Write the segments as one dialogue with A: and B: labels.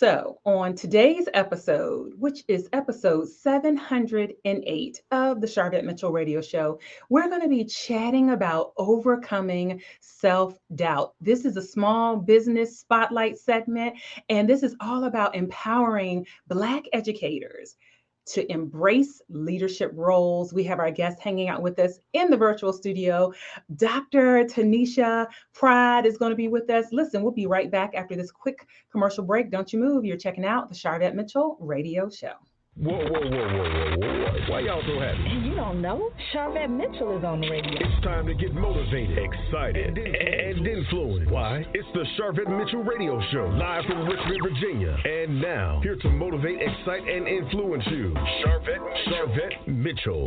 A: So, on today's episode, which is episode 708 of the Charlotte Mitchell Radio Show, we're going to be chatting about overcoming self doubt. This is a small business spotlight segment, and this is all about empowering Black educators to embrace leadership roles. We have our guest hanging out with us in the virtual studio. Dr. Tanishia Pride is going to be with us. Listen, we'll be right back after this quick commercial break. Don't you move. You're checking out the Charlotte Mitchell Radio Show.
B: Whoa, whoa, whoa, whoa, whoa, whoa. Why y'all so happy?
C: You don't know? Charlotte Mitchell is on the radio.
B: It's time to get motivated, excited, and influenced. Why? It's the Charlotte Mitchell Radio Show, live from Richmond, Virginia. And now, here to motivate, excite, and influence you, Charlotte Mitchell.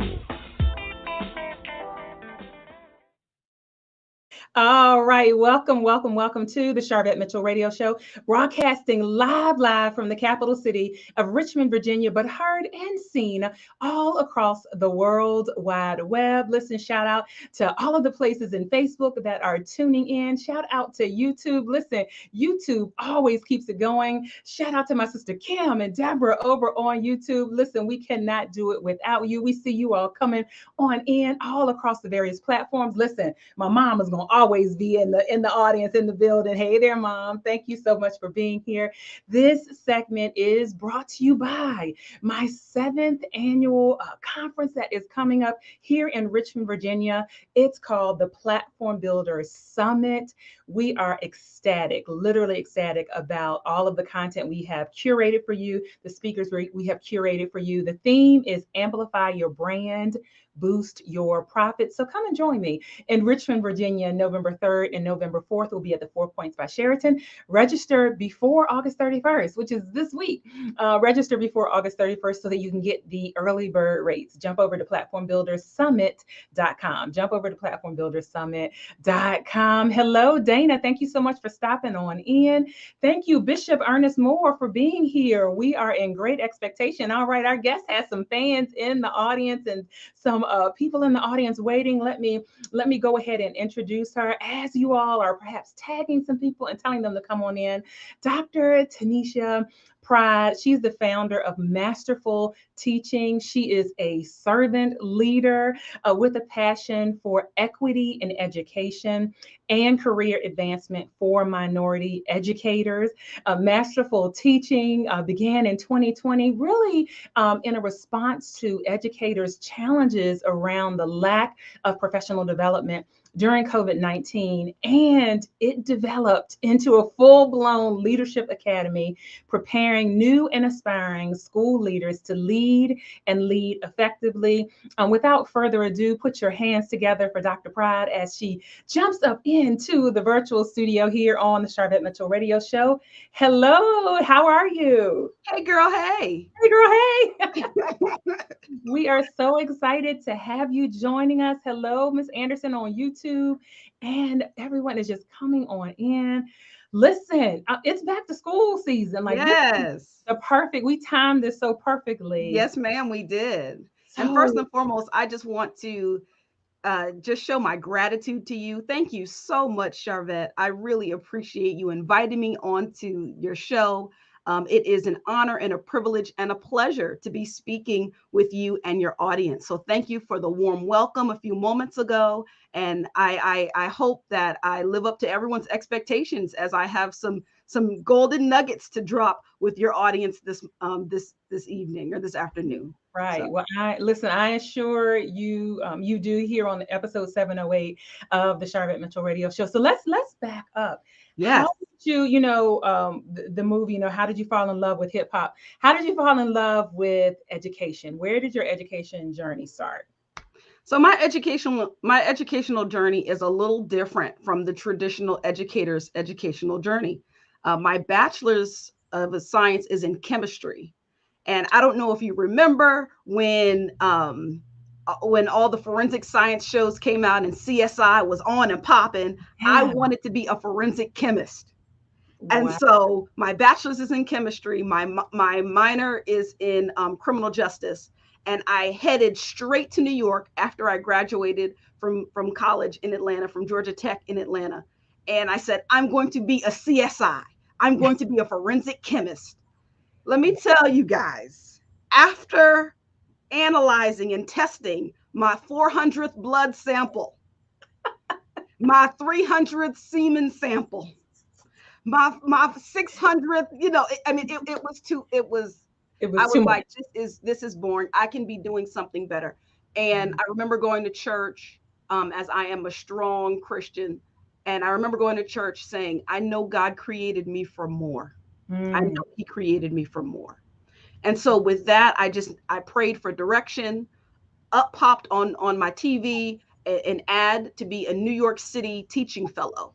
A: All right, welcome to the Charlotte Mitchell Radio Show, broadcasting live from the capital city of Richmond, Virginia, but heard and seen all across the World Wide Web. Listen, shout out to all of the places in Facebook that are tuning in. Shout out to YouTube. Listen, YouTube always keeps it going. Shout out to my sister Kim and Deborah over on YouTube. Listen, we cannot do it without you. We see you all coming on in all across the various platforms. Listen, my mom is going to always be in the audience, in the building. Hey there, Mom. Thank you so much for being here. This segment is brought to you by my 7th annual conference that is coming up here in Richmond, Virginia. It's called the Platform Builders Summit. We are ecstatic, literally ecstatic about all of the content we have curated for you, the speakers we have curated for you. The theme is Amplify Your Brand, Boost Your Profits. So come and join me in Richmond, Virginia, November 3rd and November 4th. We'll be at the 4 Points by Sheraton. Register before August 31st, which is this week. Register before August 31st so that you can get the early bird rates. Jump over to platformbuildersummit.com. Jump over to platformbuildersummit.com. Hello, Dana. Thank you so much for stopping on in. Thank you, Bishop Ernest Moore, for being here. We are in great expectation. All right, our guest has some fans in the audience and some people in the audience waiting. Let me go ahead and introduce her as you all are perhaps tagging some people and telling them to come on in. Dr. Tanishia Pride. She's the founder of Masterful Teaching. She is a servant leader with a passion for equity in education and career advancement for minority educators. Masterful Teaching began in 2020, really in a response to educators' challenges around the lack of professional development during COVID-19, and it developed into a full-blown leadership academy, preparing new and aspiring school leaders to lead and lead effectively. Without further ado, put your hands together for Dr. Pride as she jumps up into the virtual studio here on the Charlotte Mitchell Radio Show. Hello, how are you?
D: Hey, girl, hey.
A: Hey, girl, hey. We are so excited to have you joining us. Hello, Ms. Anderson on YouTube, and everyone is just coming on in. Listen, it's back to school season. Like,
D: yes,
A: we timed this so perfectly.
D: Yes, ma'am, we did. And first and foremost, I just want to just show my gratitude to you. Thank you so much, Charlotte. I really appreciate you inviting me onto your show. It is an honor and a privilege and a pleasure to be speaking with you and your audience. So thank you for the warm welcome a few moments ago. And I hope that I live up to everyone's expectations as I have some golden nuggets to drop with your audience this evening or this afternoon.
A: Right.
D: So.
A: Well, I assure you, you do here on the episode 708 of the Charlotte Mitchell Radio Show. So let's back up.
D: Yes.
A: How did you, the movie, how did you fall in love with hip hop? How did you fall in love with education? Where did your education journey start?
D: So my educational journey is a little different from the traditional educator's educational journey. My bachelor's of science is in chemistry. And I don't know if you remember when all the forensic science shows came out and CSI was on and popping, yeah. I wanted to be a forensic chemist. Wow. And so my bachelor's is in chemistry. My minor is in criminal justice. And I headed straight to New York after I graduated from college in Atlanta, from Georgia Tech in Atlanta. And I said, I'm going to be a CSI. I'm going to be a forensic chemist. Let me tell you guys, after analyzing and testing my 400th blood sample, my 300th semen sample, my 600th,
A: It
D: I
A: was too
D: was
A: much.
D: like, this is boring. I can be doing something better. And I remember going to church, as I am a strong Christian, and I remember going to church saying, I know God created me for more. I
A: Mm.
D: know He created me for more. And so with that, I prayed for direction. Up popped on my TV an ad to be a New York City teaching fellow,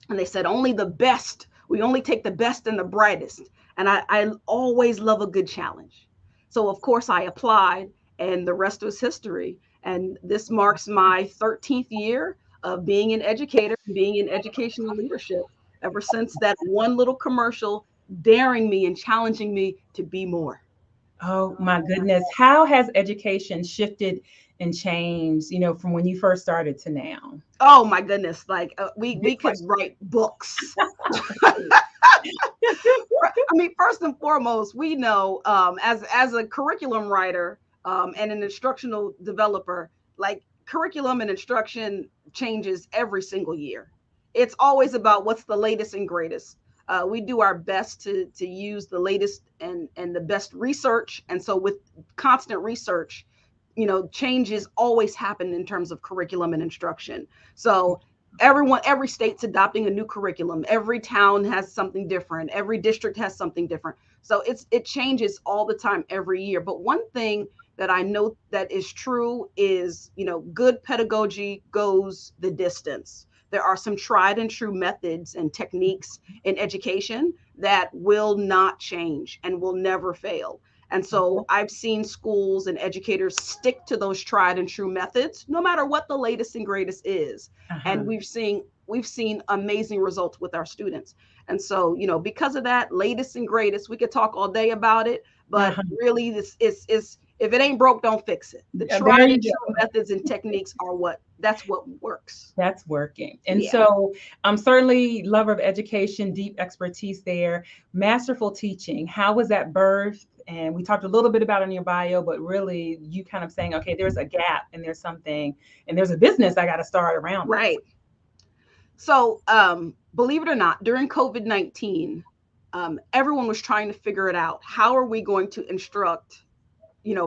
D: and they said only the best. We only take the best and the brightest. And I always love a good challenge. So of course I applied, and the rest was history. And this marks my 13th year of being an educator, being in educational leadership, ever since that one little commercial daring me and challenging me to be more.
A: Oh my goodness. How has education shifted and changed, from when you first started to now?
D: Oh my goodness, like
A: Big
D: we could
A: question.
D: write books. I mean, first and foremost, we know, as a curriculum writer, and an instructional developer, like curriculum and instruction changes every single year. It's always about what's the latest and greatest. We do our best to use the latest and the best research, and so with constant research, changes always happen in terms of curriculum and instruction. So every state's adopting a new curriculum. Every town has something different. Every district has something different. So it changes all the time every year. But one thing that I know that is true is, good pedagogy goes the distance. There are some tried and true methods and techniques in education that will not change and will never fail. And so I've seen schools and educators stick to those tried and true methods, no matter what the latest and greatest is.
A: Uh-huh.
D: And we've seen amazing results with our students. And so, because of that, latest and greatest, we could talk all day about it, but
A: Uh-huh.
D: really this is if it ain't broke, don't fix it. The
A: There
D: tried
A: you
D: and true
A: go.
D: methods and techniques are that's what works.
A: That's working. And
D: Yeah.
A: so I'm certainly lover of education, deep expertise there. Masterful teaching. How was that birthed? And we talked a little bit about it in your bio, but really you kind of saying, okay, there's a gap and there's something and there's a business I got to start around this.
D: Right. So, believe it or not, during COVID-19, everyone was trying to figure it out. How are we going to instruct,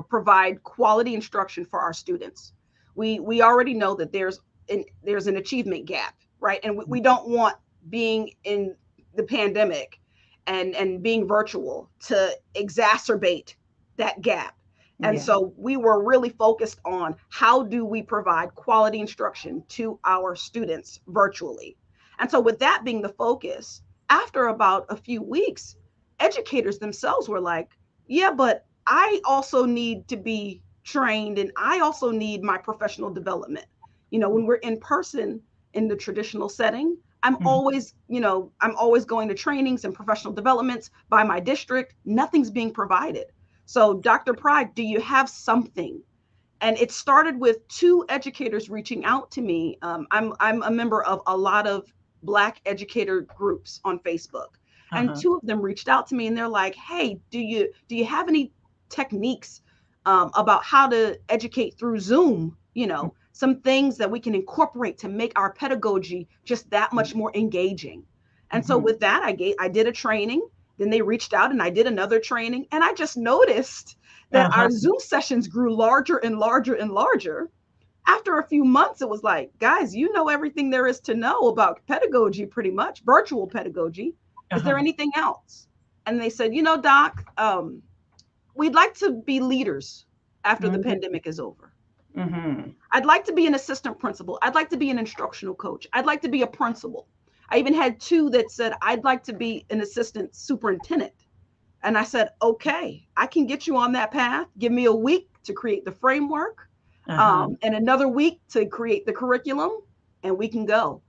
D: provide quality instruction for our students? We already know that there's an achievement gap, right? And we don't want being in the pandemic and being virtual to exacerbate that gap. And
A: Yeah.
D: so we were really focused on how do we provide quality instruction to our students virtually. And so with that being the focus, after about a few weeks, educators themselves were like, yeah, but I also need to be trained and I also need my professional development. When we're in person in the traditional setting,
A: Mhm.
D: I'm always going to trainings and professional developments by my district. Nothing's being provided. So, Dr. Pride, do you have something? And it started with two educators reaching out to me. I'm a member of a lot of Black educator groups on Facebook, and
A: Uh-huh.
D: two of them reached out to me, and they're like, "Hey, do you have any techniques, about how to educate through Zoom? Some things that we can incorporate to make our pedagogy just that much more engaging." And so
A: Mhm.
D: with that, I did a training. Then they reached out, and I did another training, and I just noticed that
A: Uh-huh.
D: our Zoom sessions grew larger and larger and larger. After a few months, it was like, guys, you know everything there is to know about pedagogy, pretty much virtual pedagogy. Is there
A: Uh-huh.
D: anything else? And they said, Doc, we'd like to be leaders after the
A: Mhm.
D: pandemic is over.
A: Mhm.
D: I'd like to be an assistant principal. I'd like to be an instructional coach. I'd like to be a principal. I even had two that said, I'd like to be an assistant superintendent. And I said, okay, I can get you on that path. Give me a week to create the framework,
A: Uh-huh.
D: and another week to create the curriculum, and we can go.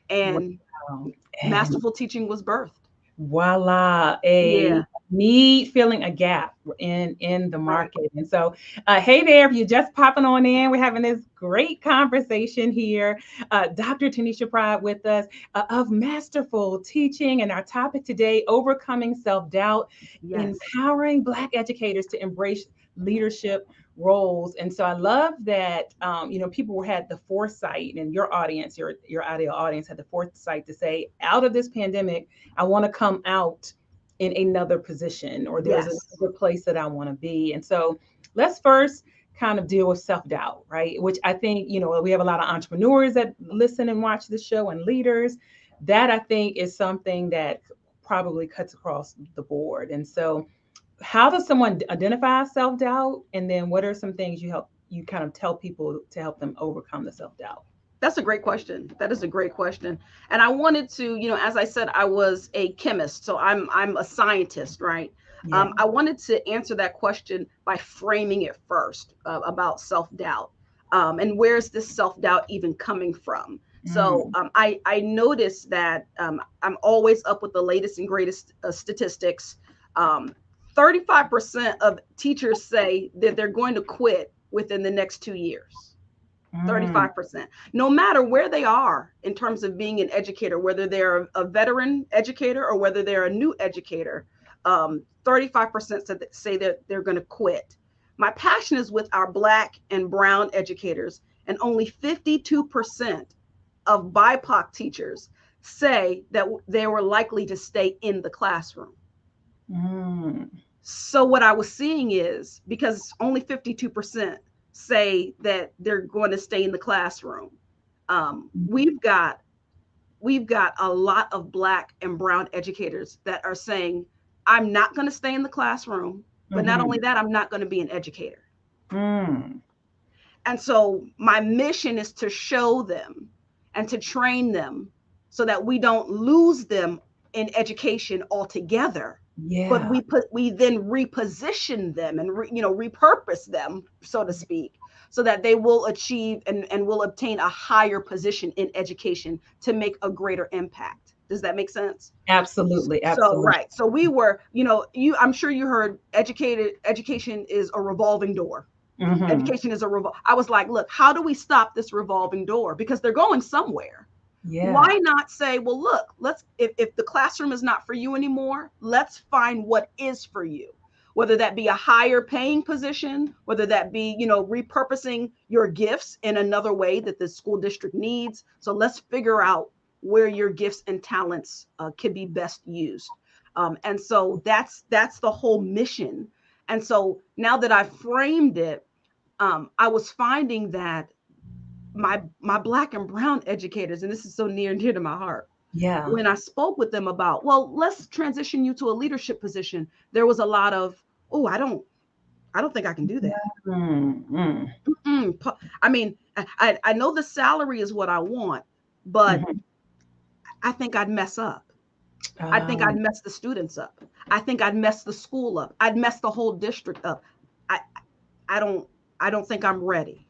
D: And
A: Wow. And
D: masterful teaching was birthed.
A: voila,
D: Yeah.
A: filling a gap in the market. And so, hey there, if you're just popping on in, we're having this great conversation here. Dr. Tanishia Pride with us of Masterful Teaching, and our topic today: overcoming self-doubt,
D: Yes.
A: empowering Black educators to embrace leadership roles. And so I love that people had the foresight, and your audience, your ideal audience had the foresight to say, out of this pandemic, I want to come out in another position, or there's
D: Yes.
A: another place that I want to be. And so let's first kind of deal with self-doubt, right? Which I think, we have a lot of entrepreneurs that listen and watch the show, and leaders. That, I think, is something that probably cuts across the board. And so how does someone identify self-doubt? And then what are some things you kind of tell people to help them overcome the self-doubt?
D: That's a great question. That is a great question. And I wanted to, as I said, I was a chemist, so I'm a scientist, right?
A: Yeah.
D: I wanted to answer that question by framing it first about self-doubt. And where's this self-doubt even coming from? So I noticed that I'm always up with the latest and greatest statistics. 35% of teachers say that they're going to quit within the next 2 years. 35%. No matter where they are in terms of being an educator, whether they're a veteran educator or whether they're a new educator, 35% say that they're going to quit. My passion is with our Black and Brown educators, and only 52% of BIPOC teachers say that they were likely to stay in the classroom. So what I was seeing is, because only 52% say that they're going to stay in the classroom, we've got a lot of Black and Brown educators that are saying, I'm not going to stay in the classroom, but not only that, I'm not going to be an educator. And so my mission is to show them and to train them so that we don't lose them in education altogether.
A: Yeah.
D: But we then reposition them and repurpose them, so to speak, so that they will achieve and will obtain a higher position in education to make a greater impact. Does that make sense?
A: Absolutely.
D: So right. So we were, I'm sure you heard education is a revolving door. Education is I was like, look, how do we stop this revolving door? Because they're going somewhere. Yeah. Why not say, well, look, if the classroom is not for you anymore, let's find what is for you, whether that be a higher paying position, whether that be, repurposing your gifts in another way that the school district needs. So let's figure out where your gifts and talents could be best used. And so that's the whole mission. And so now that I framed it, I was finding that my Black and Brown educators, and this is so near and dear to my heart.
A: Yeah.
D: When I spoke with them about, well, let's transition you to a leadership position, there was a lot of, oh, I don't think I can do that. I mean, I know the salary is what I want, but I think I'd mess up. I think I'd mess the students up. I think I'd mess the school up. I'd mess the whole district up. I don't think I'm ready.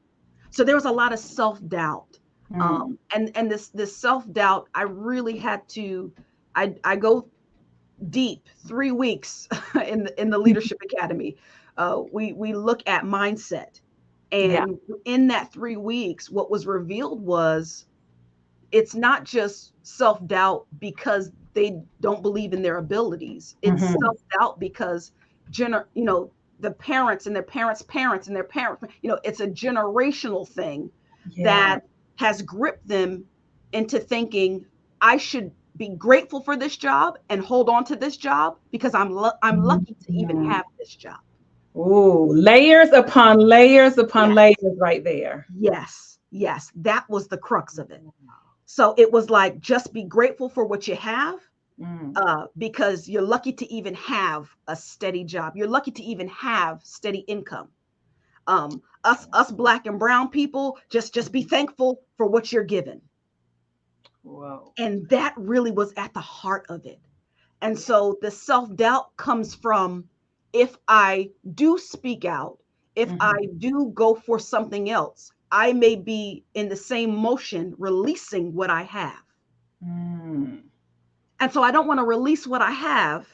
D: So there was a lot of self-doubt. And this self-doubt, I really had to, I go deep, 3 weeks in the Leadership Academy. We look at mindset. And in that 3 weeks, what was revealed was, it's not just self-doubt because they don't believe in their abilities. It's self-doubt because the parents and their parents' parents and their parents, it's a generational thing that has gripped them into thinking, I should be grateful for this job and hold on to this job because I'm lucky to even have this job.
A: Ooh, layers upon layers upon layers right there.
D: Yes, that was the crux of it. So it was like, just be grateful for what you have. Because you're lucky to even have a steady job. You're lucky to even have steady income. Us Black and Brown people, just be thankful for what you're given.
A: Whoa.
D: And that really was at the heart of it. And so the self-doubt comes from, if I do speak out, if I do go for something else, I may be in the same motion releasing what I have. And so I don't want to release what I have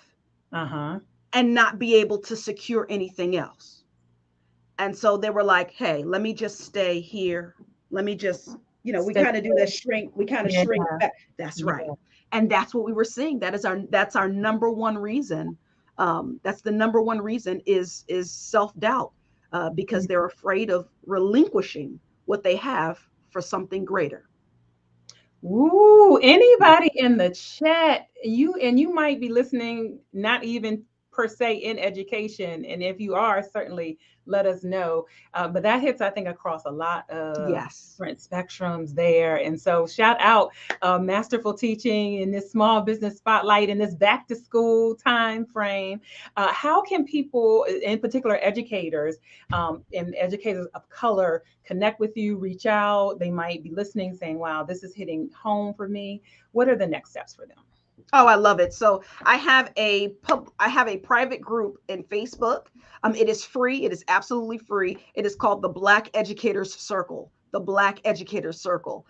D: and not be able to secure anything else. And so they were like, hey, let me just stay here. Let me just, we
A: Stay
D: kind of do that shrink. We kind of
A: Yeah.
D: shrink back. That's
A: Yeah.
D: right. And that's what we were seeing. That's our number one reason. That's the number one reason is self-doubt, because they're afraid of relinquishing what they have for something greater.
A: Ooh, anybody in the chat, you might be listening, not even per se in education. And if you are, certainly let us know. But that hits, I think, across a lot of
D: Yes.
A: different spectrums there. And so shout out Masterful Teaching in this small business spotlight in this back to school time frame. How can people, in particular educators, and educators of color, connect with you, reach out? They might be listening saying, wow, this is hitting home for me. What are the next steps for them?
D: Oh, I love it. So I have a private group in Facebook. It is free. It is absolutely free. It is called the Black Educators Circle. The Black Educators Circle.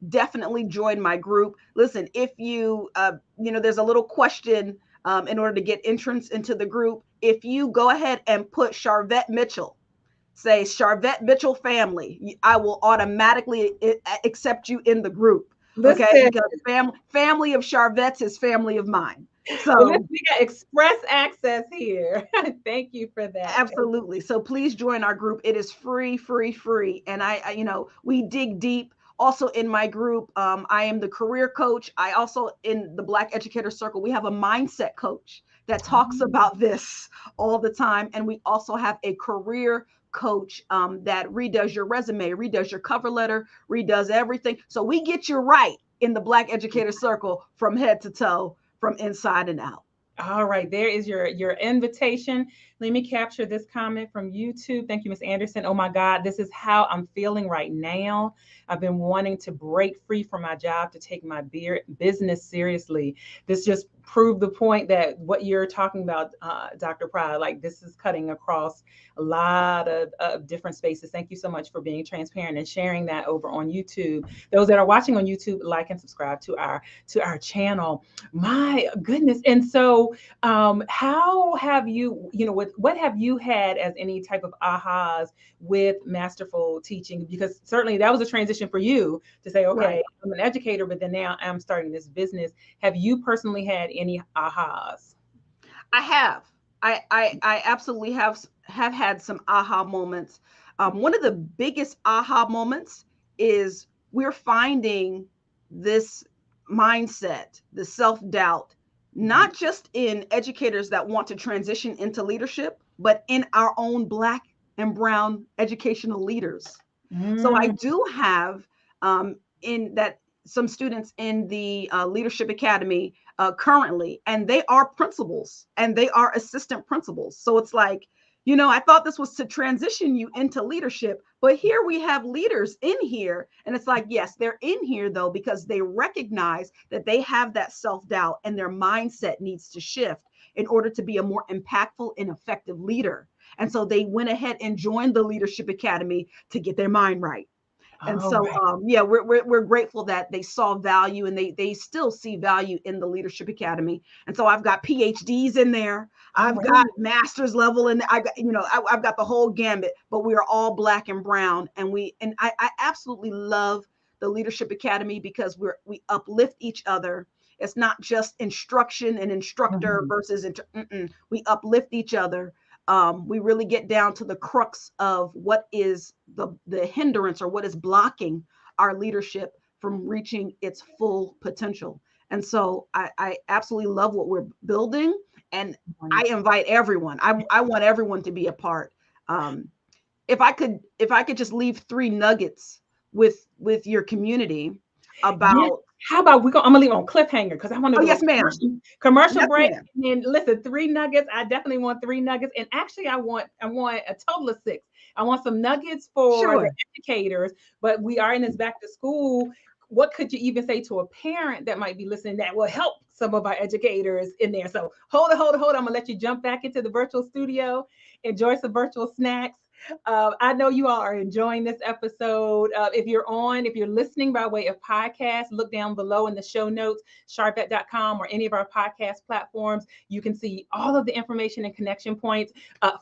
D: Definitely join my group. Listen, if you there's a little question in order to get entrance into the group. If you go ahead and put Charvette Mitchell, say Charvette Mitchell family, I will automatically accept you in the group. Okay,
A: Listen,
D: because family of Charvettes is family of mine.
A: well,
D: So
A: listen, we got express access here. Thank you for that.
D: absolutely. So please join our group. It is free, free, free. And we dig deep. Also in my group, I am the career coach. I also, in the Black Educator Circle, we have a mindset coach that talks about this all the time. And we also have a career coach that redoes your resume, redoes your cover letter, redoes everything. So we get you right in the Black Educator Circle from head to toe, from inside and out.
A: All right, there is your invitation. Let me capture this comment from YouTube. Thank you, Ms. Anderson. Oh my God, this is how I'm feeling right now. I've been wanting to break free from my job to take my business seriously. This just proved the point that what you're talking about, Dr. Pride, like this is cutting across a lot of different spaces. Thank you so much for being transparent and sharing that over on YouTube. Those that are watching on YouTube, like and subscribe to our channel. My goodness. And so how have you, what have you had as any type of ahas with Masterful Teaching? Because certainly that was a transition for you to say, okay,
D: Right.
A: I'm an educator, but then now I'm starting this business. Have you personally had any ahas?
D: I have. I absolutely have had some aha moments. One of the biggest aha moments is we're finding this mindset, the self-doubt, not just in educators that want to transition into leadership, but in our own Black and Brown educational leaders. So I
A: Mm.
D: do have in that some students in the Leadership Academy currently, and they are principals and they are assistant principals. So it's like, I thought this was to transition you into leadership, but here we have leaders in here. And it's like, yes, they're in here though, because they recognize that they have that self-doubt and their mindset needs to shift in order to be a more impactful and effective leader. And so they went ahead and joined the Leadership Academy to get their mind right. And
A: All
D: so,
A: right.
D: yeah, we're grateful that they saw value and they still see value in the Leadership Academy. And so I've got PhDs in there.
A: All
D: I've
A: right.
D: got master's level, and I've got the whole gambit. But we are all Black and brown, and I absolutely love the Leadership Academy because we uplift each other. It's not just instruction and instructor
A: Mhm.
D: versus we uplift each other. We really get down to the crux of what is the hindrance or what is blocking our leadership from reaching its full potential. And so I absolutely love what we're building, and I invite everyone. I want everyone to be a part. If I could just leave 3 nuggets with your community
A: Yes.
D: about.
A: How about I'm gonna leave on cliffhanger because I want to
D: Oh,
A: do a
D: yes, ma'am.
A: commercial
D: Yes,
A: break.
D: ma'am.
A: And then listen, 3 nuggets. I definitely want 3 nuggets. And actually, I want a total of 6. I want some nuggets for the
D: Sure.
A: educators, but we are in this back to school. What could you even say to a parent that might be listening that will help some of our educators in there? So hold it. I'm gonna let you jump back into the virtual studio, enjoy some virtual snacks. I know you all are enjoying this episode. If you're listening by way of podcast, look down below in the show notes, sharvet.com or any of our podcast platforms. You can see all of the information and connection points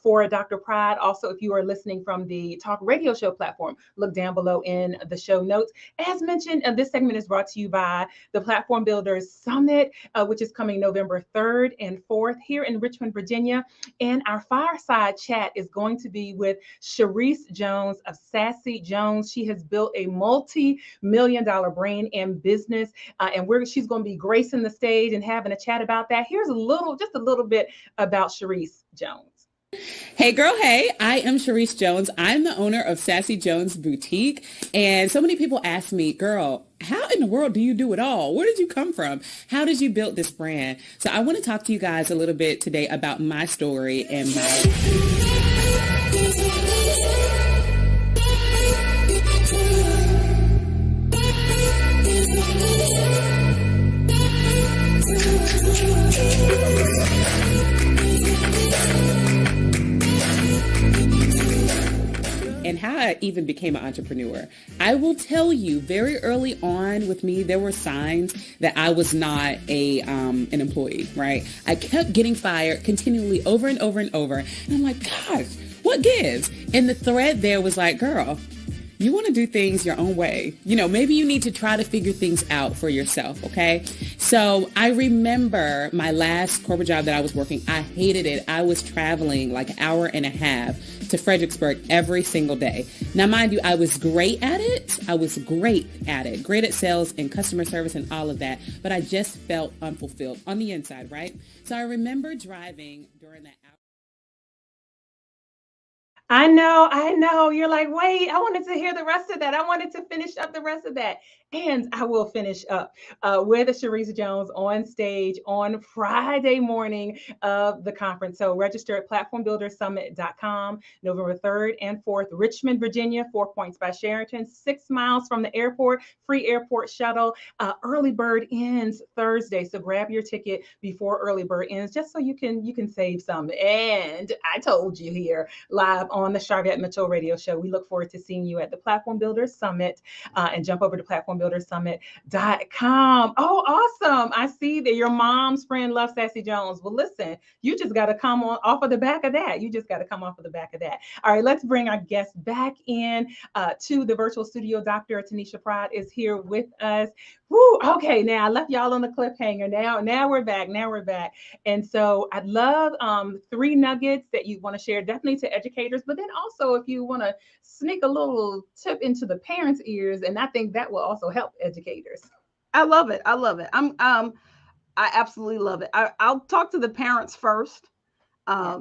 A: for Dr. Pride. Also, if you are listening from the Talk Radio Show platform, look down below in the show notes. As mentioned, this segment is brought to you by the Platform Builders Summit, which is coming November 3rd and 4th here in Richmond, Virginia. And our fireside chat is going to be with Sharice Jones of Sassy Jones. She has built a multi-million-dollar brand and business, and she's going to be gracing the stage and having a chat about that. Here's just a little bit about Sharice Jones.
E: Hey girl, hey, I am Sharice Jones. I'm the owner of Sassy Jones Boutique. And so many people ask me, girl, how in the world do you do it all? Where did you come from? How did you build this brand? So I want to talk to you guys a little bit today about my story and how I even became an entrepreneur. I will tell you, very early on with me, there were signs that I was not an employee, right? I kept getting fired continually over and over and over. And I'm like, gosh, what gives? And the thread there was like, girl, you want to do things your own way. Maybe you need to try to figure things out for yourself, okay? So I remember my last corporate job that I was working, I hated it. I was traveling like an hour and a half to Fredericksburg every single day. Now, mind you, I was great at it. Great at sales and customer service and all of that. But I just felt unfulfilled on the inside, right? So I remember driving during that hour.
A: I know. You're like, wait, I wanted to hear the rest of that. I wanted to finish up the rest of that. And I will finish up with Sharice Jones on stage on Friday morning of the conference. So register at platformbuildersummit.com, November 3rd and 4th, Richmond, Virginia, 4 Points by Sheraton, 6 miles from the airport, free airport shuttle. Early bird ends Thursday. So grab your ticket before early bird ends, just so you can save some. And I told you here live on the Charvette Mitchell Radio Show, we look forward to seeing you at the Platform Builders Summit, and jump over to platformbuildersummit.com. Oh, awesome. I see that your mom's friend loves Sassy Jones. Well, listen, you just got to come off of the back of that. All right, let's bring our guest back in to the virtual studio. Dr. Tanishia Pride is here with us. Woo, okay, now I left y'all on the cliffhanger. Now we're back. And so I'd love 3 nuggets that you want to share, definitely to educators, but then also if you want to sneak a little tip into the parents' ears, and I think that will also help educators.
D: I love it. I absolutely love it. I'll talk to the parents first. I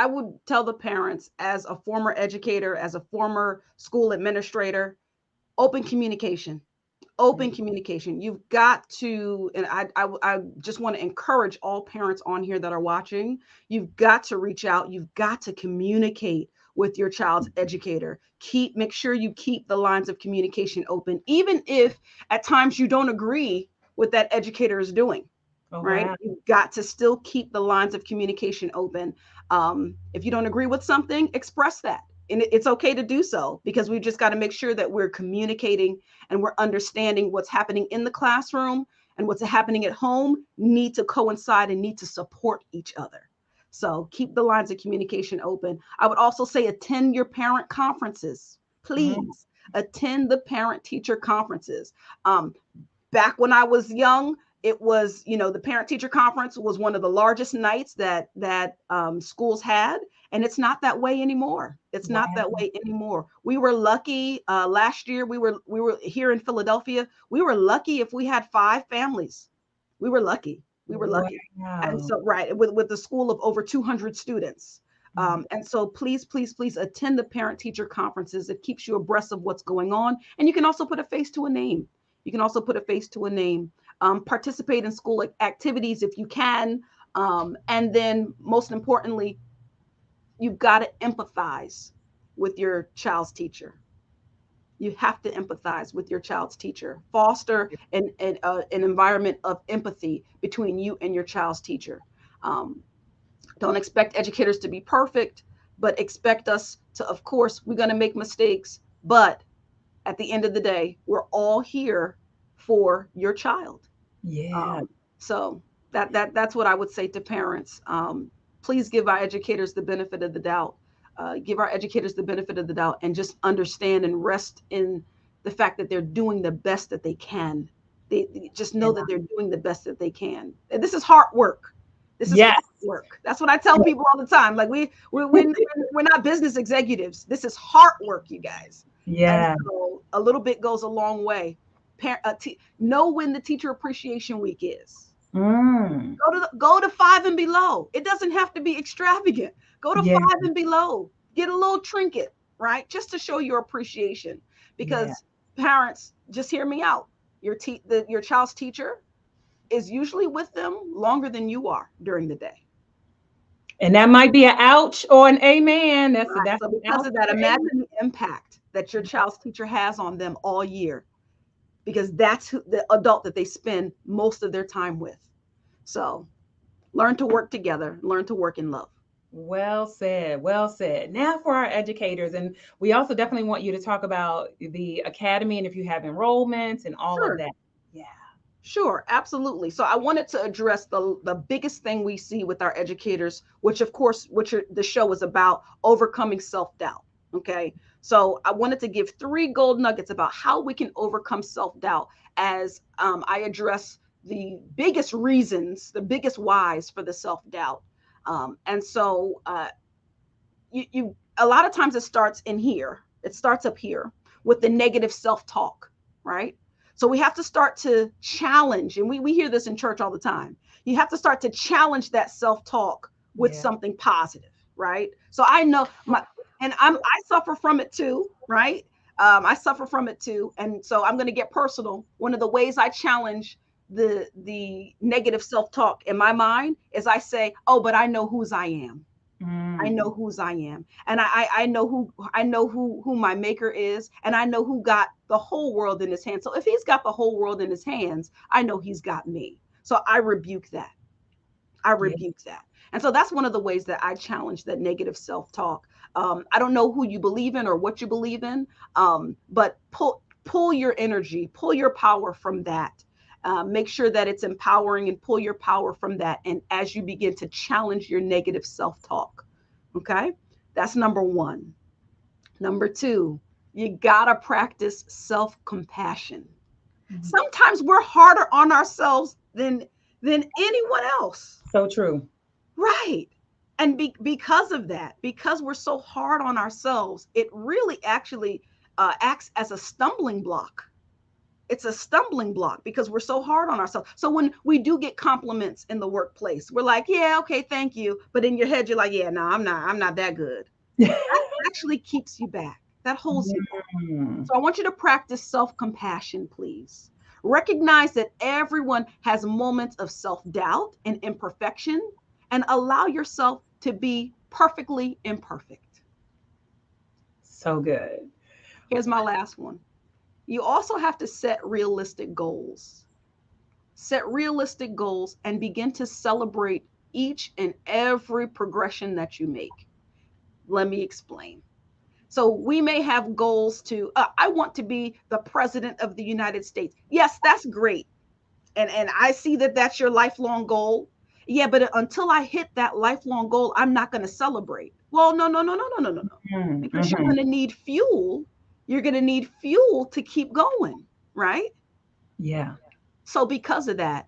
D: would tell the parents, as a former educator, as a former school administrator, open communication. You've got to, and I just want to encourage all parents on here that are watching, you've got to reach out. You've got to communicate with your child's educator. Make sure you keep the lines of communication open, even if at times you don't agree with that educator is doing. Right? Wow. You've got to still keep the lines of communication open. If you don't agree with something, express that. And it's okay to do so, because we've just got to make sure that we're communicating and we're understanding what's happening in the classroom and what's happening at home need to coincide and need to support each other. So keep the lines of communication open. I would also say attend your parent conferences. Please attend the parent teacher conferences. Back when I was young, it was, the parent teacher conference was one of the largest nights that schools had. And it's not that way anymore. We were lucky. Last year, we were here in Philadelphia. We were lucky if we had 5 families. We were lucky. Wow. And so, right, with the school of over 200 students. And so please attend the parent teacher conferences. It keeps you abreast of what's going on. And you can also put a face to a name. Participate in school activities if you can. And then most importantly, you've got to empathize with your child's teacher. You have to empathize with your child's teacher. Foster an environment of empathy between you and your child's teacher. Don't expect educators to be perfect, but expect us to, of course, we're going to make mistakes, but at the end of the day, we're all here for your child.
A: Yeah.
D: So that's what I would say to parents. Please give our educators the benefit of the doubt. Give our educators the benefit of the doubt, and just understand and rest in the fact that they're doing the best that they can. They just know that they're doing the best that they can. And this is hard work. This is
A: Yes.
D: hard work. That's what I tell people all the time. Like we're not business executives. This is hard work, you guys.
A: Yeah.
D: And so a little bit goes a long way. Know when the Teacher Appreciation Week is.
A: Mm.
D: Go to 5 and below. It doesn't have to be extravagant. Go to
A: Yeah.
D: 5 and below. Get a little trinket, right? Just to show your appreciation. Because parents, just hear me out. Your child's teacher is usually with them longer than you are during the day.
A: And that might be an ouch or an amen. That's
D: Right. So because of that, imagine the impact that your child's teacher has on them all year, because that's the adult that they spend most of their time with. So learn to work together, learn to work in love.
A: Well said. Well said. Now for our educators, and we also definitely want you to talk about the academy and if you have enrollments and all
D: Sure.
A: of that. Yeah.
D: Sure, absolutely. So I wanted to address the biggest thing we see with our educators, which of course, the show is about, overcoming self-doubt. Okay. So I wanted to give 3 gold nuggets about how we can overcome self-doubt as I address the biggest reasons, the biggest whys for the self-doubt. And so you a lot of times it starts in here. It starts up here with the negative self-talk, right? So we have to start to challenge, and we hear this in church all the time. You have to start to challenge that self-talk with something positive, right? So I know I suffer from it too, right? I suffer from it too, and so I'm going to get personal. One of the ways I challenge the negative self-talk in my mind is I say, "Oh, but I know whose I am. I know whose I am, and I know who my maker is, and I know who got the whole world in his hands. So if he's got the whole world in his hands, I know he's got me. So I rebuke that. And so that's one of the ways that I challenge that negative self-talk. I don't know who you believe in or what you believe in, but pull your energy, pull your power from that. Make sure that it's empowering, and pull your power from that. And as you begin to challenge your negative self-talk, okay, that's number 1. Number 2, you gotta practice self-compassion. Sometimes we're harder on ourselves than anyone else.
A: So true.
D: Right. And because of that, because we're so hard on ourselves, it really actually acts as a stumbling block. It's a stumbling block because we're so hard on ourselves. So when we do get compliments in the workplace, we're like, yeah, okay, thank you. But in your head, you're like, yeah, no, I'm not that good. That actually keeps you back. That holds you back. So I want you to practice self-compassion, please. Recognize that everyone has moments of self-doubt and imperfection, and allow yourself to be perfectly imperfect.
A: So good.
D: Here's my last one. You also have to set realistic goals. Set realistic goals and begin to celebrate each and every progression that you make. Let me explain. So we may have goals to, I want to be the president of the United States. Yes, that's great. And I see that that's your lifelong goal. Yeah, but until I hit that lifelong goal, I'm not going to celebrate. Well, no. Because you're going to need fuel. You're going to need fuel to keep going, right?
A: Yeah.
D: So because of that,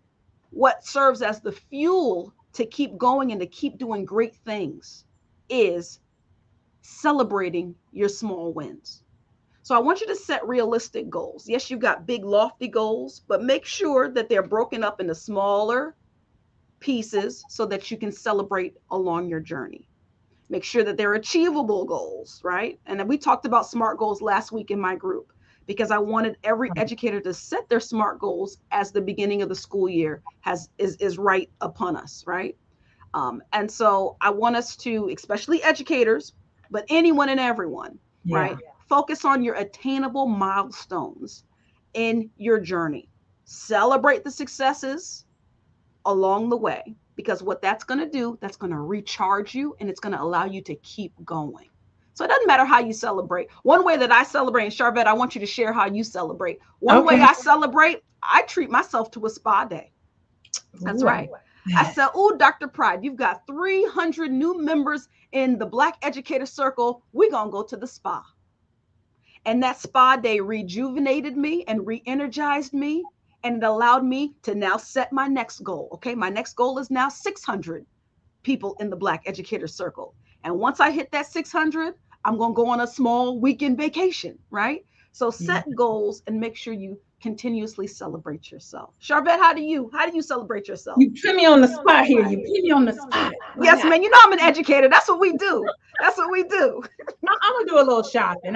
D: what serves as the fuel to keep going and to keep doing great things is celebrating your small wins. So I want you to set realistic goals. Yes, you've got big, lofty goals, but make sure that they're broken up into smaller pieces so that you can celebrate along your journey. Make sure that they're achievable goals, right? And we talked about SMART goals last week in my group because I wanted every educator to set their SMART goals as the beginning of the school year is right upon us, right? And so I want us to, especially educators, but anyone and everyone, right? Focus on your attainable milestones in your journey. Celebrate the successes, along the way, because what that's going to do, that's going to recharge you, and it's going to allow you to keep going. So it doesn't matter how you celebrate. One way that I celebrate, and Charvette, I want you to share how you celebrate. One way I celebrate, I treat myself to a spa day. That's right. I said, oh, Dr. Pride, you've got 300 new members in the Black Educator Circle. We're going to go to the spa. And that spa day rejuvenated me and re-energized me. And it allowed me to now set my next goal. Okay, my next goal is now 600 people in the Black Educator Circle. And once I hit that 600, I'm going to go on a small weekend vacation, right? So set goals and make sure you continuously celebrate yourself. Charvette, how do you celebrate yourself?
A: You put me on the spot here. You put me on the spot.
D: Yes, man. You know I'm an educator. That's what we do. That's what we do.
A: I'm gonna do a little shopping.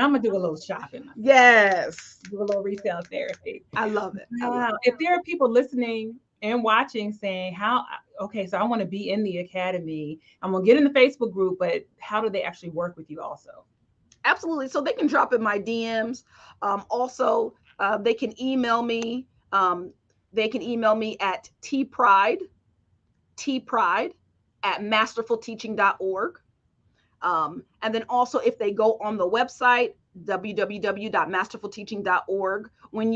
D: Yes.
A: Do a little retail therapy.
D: I love it.
A: If there are people listening and watching saying, so I want to be in the academy, I'm gonna get in the Facebook group, but how do they actually work with you also?
D: Absolutely. So they can drop in my DMs. Also, they can email me. They can email me at tpride at masterfulteaching.org. And then also, if they go on the website, www.masterfulteaching.org, when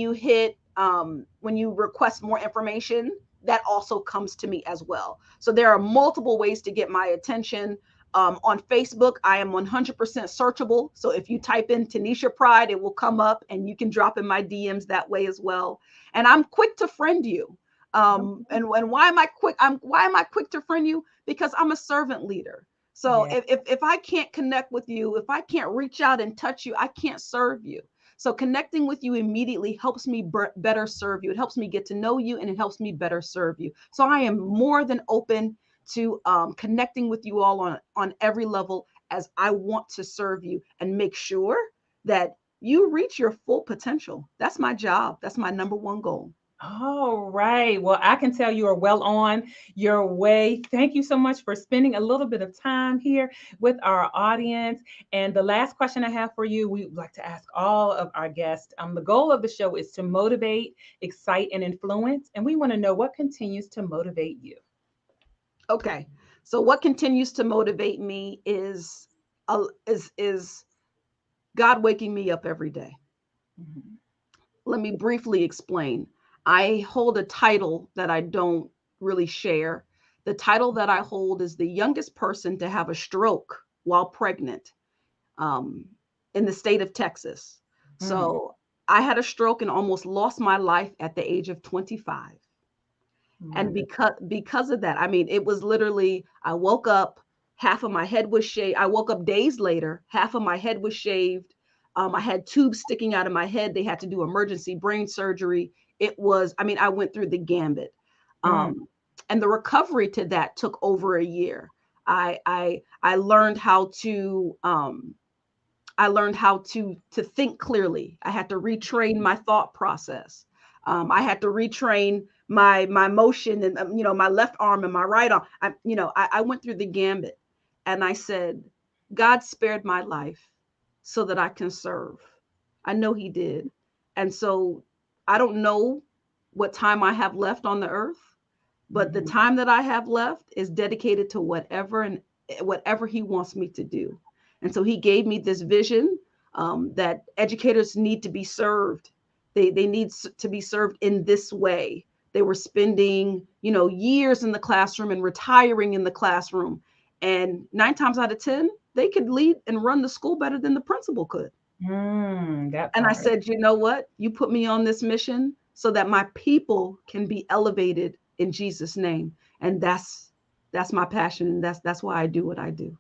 D: you request more information, that also comes to me as well. So there are multiple ways to get my attention. On Facebook, I am 100% searchable. So if you type in Tanishia Pride, it will come up, and you can drop in my DMs that way as well. And I'm quick to friend you. And why am I quick? Why am I quick to friend you? Because I'm a servant leader. So if I can't connect with you, if I can't reach out and touch you, I can't serve you. So connecting with you immediately helps me better serve you. It helps me get to know you, and it helps me better serve you. So I am more than open to connecting with you all on every level, as I want to serve you and make sure that you reach your full potential. That's my job. That's my number one goal.
A: All right. Well, I can tell you are well on your way. Thank you so much for spending a little bit of time here with our audience. And the last question I have for you, we would like to ask all of our guests. The goal of the show is to motivate, excite, and influence. And we want to know what continues to motivate you.
D: Okay. So what continues to motivate me is God waking me up every day. Mm-hmm. Let me briefly explain. I hold a title that I don't really share. The title that I hold is the youngest person to have a stroke while pregnant in the state of Texas. Mm. So I had a stroke and almost lost my life at the age of 25. And because of that, I mean, it was literally, I woke up, half of my head was shaved. I woke up days later, half of my head was shaved. I had tubes sticking out of my head. They had to do emergency brain surgery. I went through the gambit. And the recovery to that took over a year. I learned how to think clearly. I had to retrain my thought process. I had to retrain my motion and, my left arm and my right arm. I went through the gambit, and I said, God spared my life so that I can serve. I know he did. And so I don't know what time I have left on the earth, but the time that I have left is dedicated to whatever he wants me to do. And so he gave me this vision that educators need to be served. They need to be served in this way. They were spending, years in the classroom and retiring in the classroom. And 9 times out of 10, they could lead and run the school better than the principal could. And I said, you know what? You put me on this mission so that my people can be elevated in Jesus' name. And that's my passion. And that's why I do what I do.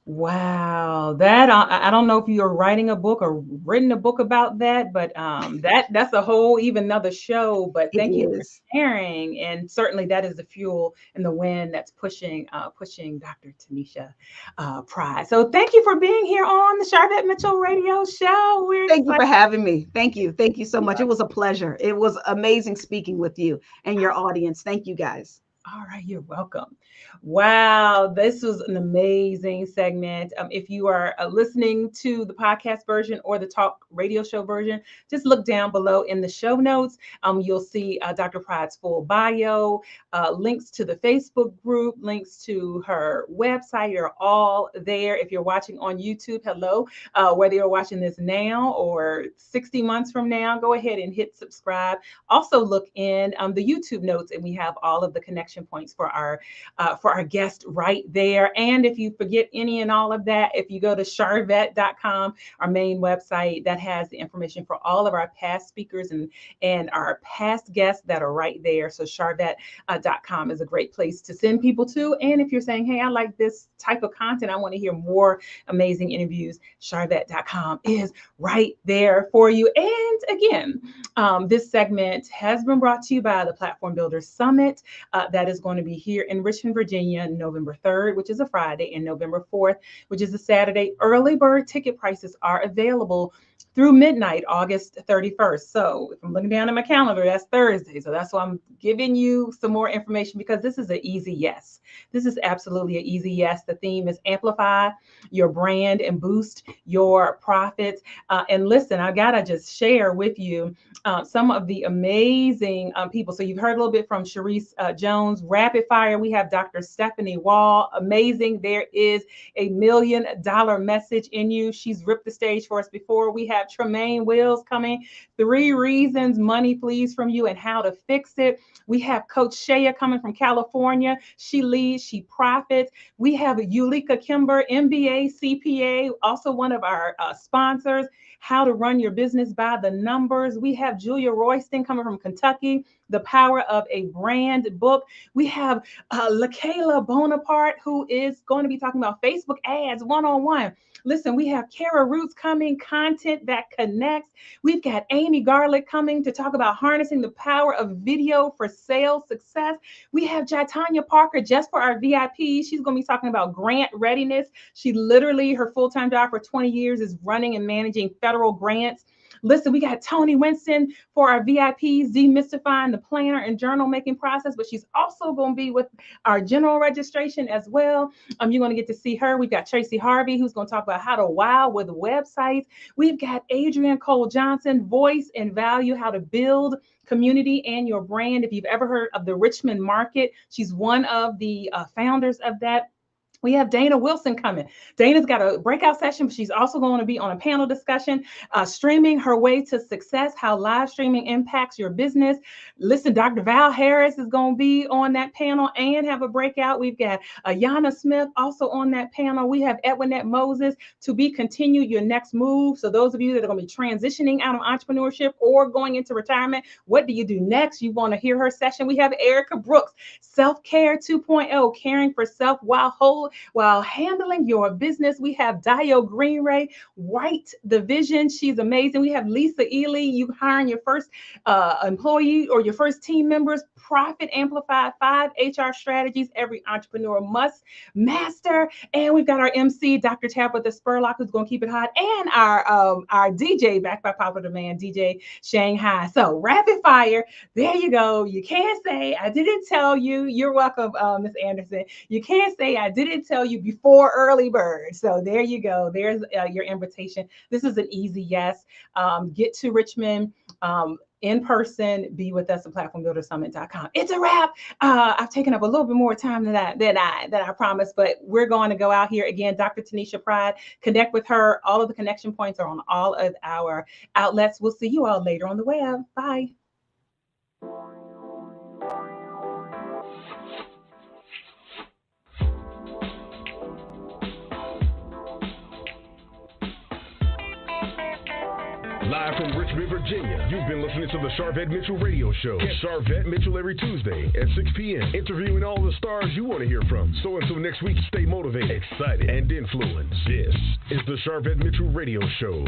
A: Wow, that I don't know if you're writing a book or written a book about that, but that's a whole even another show. But thank you for sharing, and certainly that is the fuel and the wind that's pushing Dr. Tanishia Pride. So thank you for being here on the Charvette Mitchell Radio Show.
D: Thank you for having me. Thank you so much. It was a pleasure. It was amazing speaking with you and your audience. Thank you, guys.
A: All right, you're welcome. Wow, this was an amazing segment. If you are listening to the podcast version or the talk radio show version, just look down below in the show notes. You'll see Dr. Pride's full bio, links to the Facebook group, links to her website are all there. If you're watching on YouTube, hello. Whether you're watching this now or 60 months from now, go ahead and hit subscribe. Also look in the YouTube notes, and we have all of the connection points for our guest right there. And if you forget any and all of that, if you go to charvette.com, our main website, that has the information for all of our past speakers and our past guests that are right there. So charvette.com is a great place to send people to. And if you're saying, hey, I like this type of content, I want to hear more amazing interviews, charvette.com is right there for you. And again, this segment has been brought to you by the Platform Builders Summit that is going to be here in Richmond, Virginia, November 3rd, which is a Friday, and November 4th, which is a Saturday. Early bird ticket prices are available through midnight, August 31st. So if I'm looking down at my calendar, that's Thursday. So that's why I'm giving you some more information, because this is an easy yes. This is absolutely an easy yes. The theme is amplify your brand and boost your profits. And listen, I gotta just share with you some of the amazing people. So you've heard a little bit from Sharice Jones. Rapid fire, we have Dr. Stephanie Wall. Amazing. There is $1 million message in you. She's ripped the stage for us before. We have Tremaine Wills coming. 3 reasons money flees from you and how to fix it. We have Coach Shea coming from California. She leads, she profits. We have Yulika Kimber, MBA, CPA, also one of our sponsors. How to run your business by the numbers. We have Julia Royston coming from Kentucky, The Power of a Brand book. We have LaKayla Bonaparte, who is going to be talking about Facebook ads one-on-one. Listen, we have Kara Roots coming, content that connects. We've got Amy Garlick coming to talk about harnessing the power of video for sales success. We have Jaitanya Parker just for our VIPs. She's going to be talking about grant readiness. She literally, her full-time job for 20 years is running and managing federal grants. Listen, we got Tony Winston for our VIPs, demystifying the planner and journal making process, but she's also going to be with our general registration as well. You're going to get to see her. We've got Tracy Harvey, who's going to talk about how to wow with websites. We've got Adrienne Cole Johnson, voice and value, how to build community and your brand. If you've ever heard of the Richmond Market, she's one of the founders of that. We have Dana Wilson coming. Dana's got a breakout session, but she's also going to be on a panel discussion, streaming her way to success, how live streaming impacts your business. Listen, Dr. Val Harris is going to be on that panel and have a breakout. We've got Yana Smith also on that panel. We have Edwinette Moses, to be continued, your next move. So those of you that are going to be transitioning out of entrepreneurship or going into retirement, what do you do next? You want to hear her session. We have Erica Brooks, Self-Care 2.0, caring for self while handling your business. We have Dio Greenray, Write the Vision. She's amazing. We have Lisa Ely, you hiring your first employee or your first team members. Profit Amplified, 5 HR strategies every entrepreneur must master. And we've got our MC, Dr. Tabitha Spurlock, who's going to keep it hot, and our DJ, backed by popular demand, DJ Shanghai. So rapid fire, there you go. You can't say I didn't tell you. You're welcome, Ms. Anderson. You can't say I didn't tell you before early bird. So there you go. There's your invitation. This is an easy yes. Get to Richmond in person, be with us at platformbuildersummit.com. It's a wrap. I've taken up a little bit more time than I promised, but we're going to go out here again. Dr. Tanishia Pride, connect with her. All of the connection points are on all of our outlets. We'll see you all later on the web. Bye.
B: Live from Richmond, Virginia, you've been listening to the Charvette Mitchell Radio Show. Get Charvette Mitchell every Tuesday at 6 p.m., interviewing all the stars you want to hear from. So until next week, stay motivated, excited, and influenced. This is the Charvette Mitchell Radio Show.